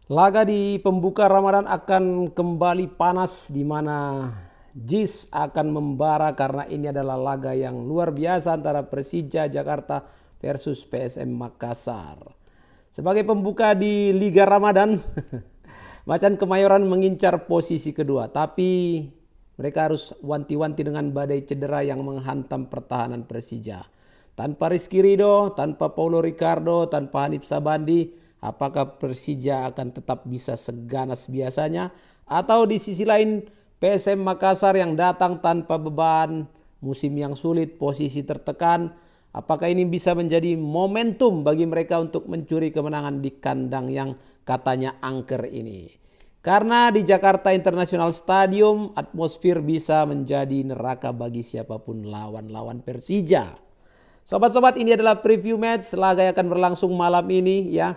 Laga di pembuka Ramadan akan kembali panas di mana JIS akan membara karena ini adalah laga yang luar biasa antara Persija Jakarta versus PSM Makassar. Sebagai pembuka di Liga Ramadan, Macan Kemayoran mengincar posisi kedua, tapi mereka harus wanti-wanti dengan badai cedera yang menghantam pertahanan Persija. Tanpa Rizky Ridho, tanpa Paulo Ricardo, tanpa Hanif Sabandi, apakah Persija akan tetap bisa seganas biasanya? Atau di sisi lain PSM Makassar yang datang tanpa beban, musim yang sulit, posisi tertekan, apakah ini bisa menjadi momentum bagi mereka untuk mencuri kemenangan di kandang yang katanya angker ini? Karena di Jakarta International Stadium, atmosfer bisa menjadi neraka bagi siapapun lawan-lawan Persija. Sobat-sobat, ini adalah preview match laga yang akan berlangsung malam ini ya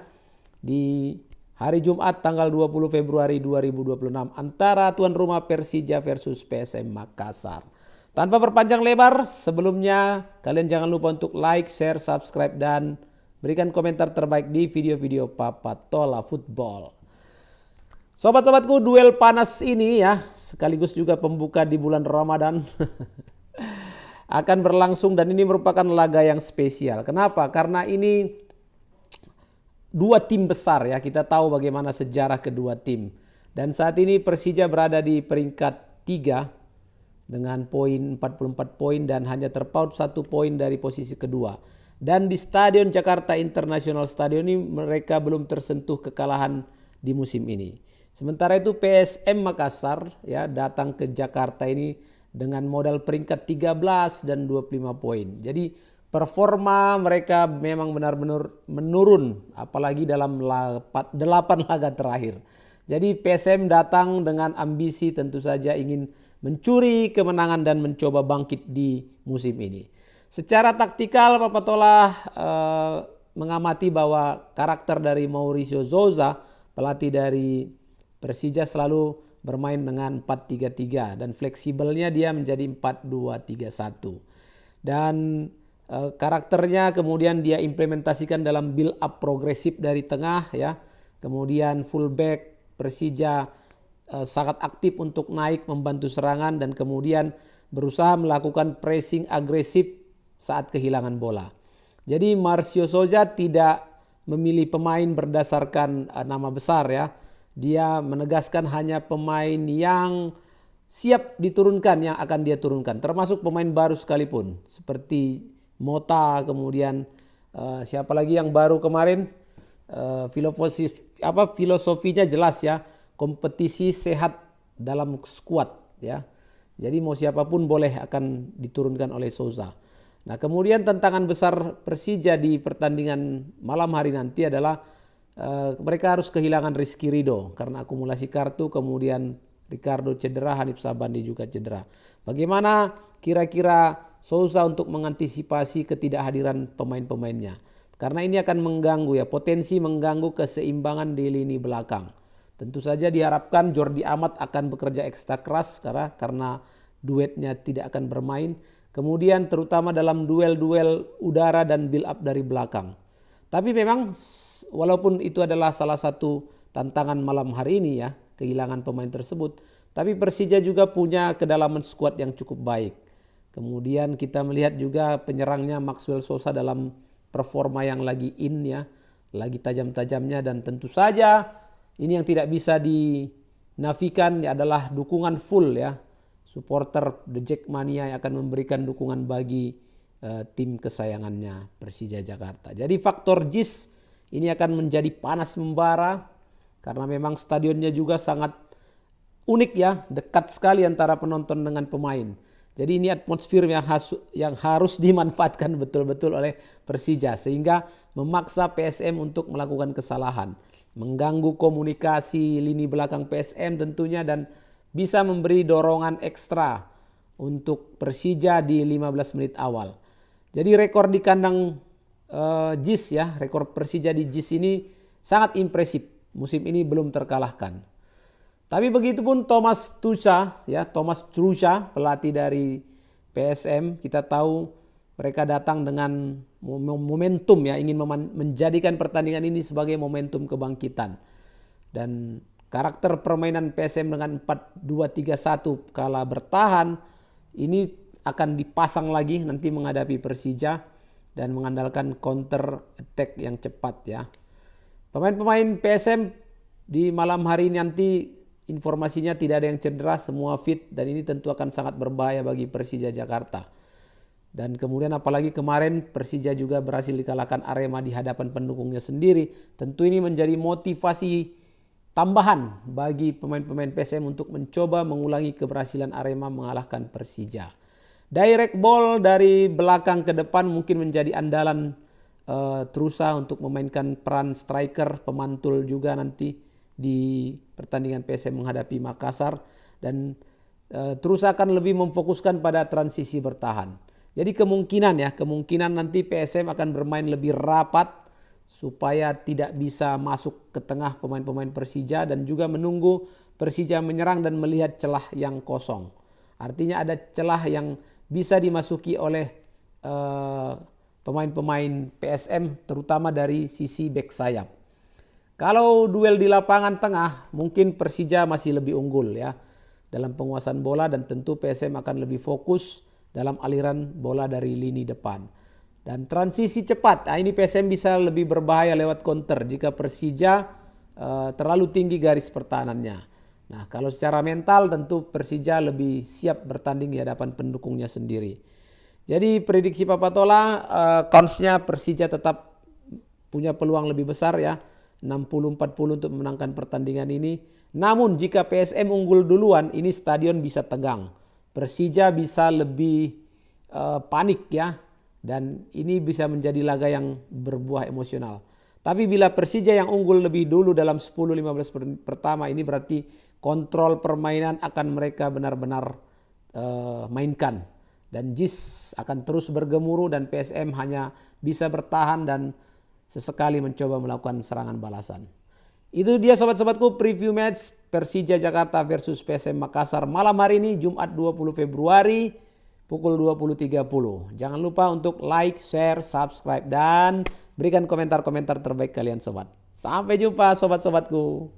di hari Jumat tanggal 20 Februari 2026 antara tuan rumah Persija versus PSM Makassar. Tanpa berpanjang lebar, sebelumnya kalian jangan lupa untuk like, share, subscribe dan berikan komentar terbaik di video-video Papa Tola Football. Sobat-sobatku, duel panas ini ya sekaligus juga pembuka di bulan Ramadan akan berlangsung dan ini merupakan laga yang spesial. Kenapa? Karena ini dua tim besar ya. Kita tahu bagaimana sejarah kedua tim. Dan saat ini Persija berada di peringkat 3 dengan poin 44 poin dan hanya terpaut 1 poin dari posisi kedua. Dan di Stadion Jakarta International Stadium ini mereka belum tersentuh kekalahan di musim ini. Sementara itu PSM Makassar ya datang ke Jakarta ini dengan modal peringkat 13 dan 25 poin. Jadi performa mereka memang benar-benar menurun apalagi dalam 8 laga terakhir. Jadi PSM datang dengan ambisi tentu saja ingin mencuri kemenangan dan mencoba bangkit di musim ini. Secara taktikal Papa Tola mengamati bahwa karakter dari Mauricio Souza, pelatih dari Persija selalu bermain dengan 4-3-3 dan fleksibelnya dia menjadi 4-2-3-1. Dan karakternya kemudian dia implementasikan dalam build up progresif dari tengah ya. Kemudian fullback Persija sangat aktif untuk naik membantu serangan dan kemudian berusaha melakukan pressing agresif saat kehilangan bola. Jadi Mauricio Souza tidak memilih pemain berdasarkan nama besar ya. Dia menegaskan hanya pemain yang siap diturunkan yang akan dia turunkan. Termasuk pemain baru sekalipun. Seperti Mota, kemudian siapa lagi yang baru kemarin. Filosofinya jelas ya. Kompetisi sehat dalam skuad ya. Jadi mau siapapun boleh akan diturunkan oleh Souza. Nah kemudian tantangan besar Persija di pertandingan malam hari nanti adalah mereka harus kehilangan Rizky Ridho karena akumulasi kartu, kemudian Ricardo cedera, Hanif Sabandi juga cedera. Bagaimana kira-kira Souza untuk mengantisipasi ketidakhadiran pemain-pemainnya? Karena ini akan mengganggu ya, potensi mengganggu keseimbangan di lini belakang. Tentu saja diharapkan Jordi Amat akan bekerja ekstra keras karena duetnya tidak akan bermain. Kemudian terutama dalam duel-duel udara dan build up dari belakang. Tapi memang walaupun itu adalah salah satu tantangan malam hari ini ya, kehilangan pemain tersebut. Tapi Persija juga punya kedalaman skuad yang cukup baik. Kemudian kita melihat juga penyerangnya Maxwell Sosa dalam performa yang lagi in ya, lagi tajam-tajamnya dan tentu saja ini yang tidak bisa dinafikan ya adalah dukungan full ya. Supporter The Jackmania yang akan memberikan dukungan bagi tim kesayangannya Persija Jakarta. Jadi faktor JIS ini akan menjadi panas membara karena memang stadionnya juga sangat unik ya, dekat sekali antara penonton dengan pemain. Jadi ini atmosfer yang harus dimanfaatkan betul-betul oleh Persija sehingga memaksa PSM untuk melakukan kesalahan, mengganggu komunikasi lini belakang PSM tentunya dan bisa memberi dorongan ekstra untuk Persija di 15 menit awal. Jadi rekor di kandang JIS ya, rekor Persija di JIS ini sangat impresif. Musim ini belum terkalahkan. Tapi begitu pun Thomas Trucha, pelatih dari PSM, kita tahu mereka datang dengan momentum ya, ingin menjadikan pertandingan ini sebagai momentum kebangkitan. Dan karakter permainan PSM dengan 4-2-3-1 kala bertahan ini akan dipasang lagi nanti menghadapi Persija dan mengandalkan counter attack yang cepat ya. Pemain-pemain PSM di malam hari ini nanti informasinya tidak ada yang cedera, semua fit, dan ini tentu akan sangat berbahaya bagi Persija Jakarta. Dan kemudian apalagi kemarin Persija juga berhasil dikalahkan Arema di hadapan pendukungnya sendiri. Tentu ini menjadi motivasi tambahan bagi pemain-pemain PSM untuk mencoba mengulangi keberhasilan Arema mengalahkan Persija. Direct ball dari belakang ke depan mungkin menjadi andalan Trusa untuk memainkan peran striker, pemantul juga nanti di pertandingan PSM menghadapi Makassar. Dan Trusa akan lebih memfokuskan pada transisi bertahan. Jadi kemungkinan nanti PSM akan bermain lebih rapat supaya tidak bisa masuk ke tengah pemain-pemain Persija dan juga menunggu Persija menyerang dan melihat celah yang kosong. Artinya ada celah yang bisa dimasuki oleh pemain-pemain PSM terutama dari sisi bek sayap. Kalau duel di lapangan tengah mungkin Persija masih lebih unggul ya dalam penguasaan bola dan tentu PSM akan lebih fokus dalam aliran bola dari lini depan. Dan transisi cepat, ini PSM bisa lebih berbahaya lewat counter jika Persija terlalu tinggi garis pertahanannya. Nah, kalau secara mental tentu Persija lebih siap bertanding di hadapan pendukungnya sendiri. Jadi prediksi Papa Tola, kansnya Persija tetap punya peluang lebih besar ya, 60-40 untuk memenangkan pertandingan ini. Namun jika PSM unggul duluan, ini stadion bisa tegang. Persija bisa lebih panik ya, dan ini bisa menjadi laga yang berbuah emosional. Tapi bila Persija yang unggul lebih dulu dalam 10-15 pertama, ini berarti kontrol permainan akan mereka benar-benar mainkan. Dan JIS akan terus bergemuruh dan PSM hanya bisa bertahan dan sesekali mencoba melakukan serangan balasan. Itu dia sobat-sobatku preview match Persija Jakarta versus PSM Makassar malam hari ini Jumat 20 Februari pukul 20.30. Jangan lupa untuk like, share, subscribe dan berikan komentar-komentar terbaik kalian sobat. Sampai jumpa sobat-sobatku.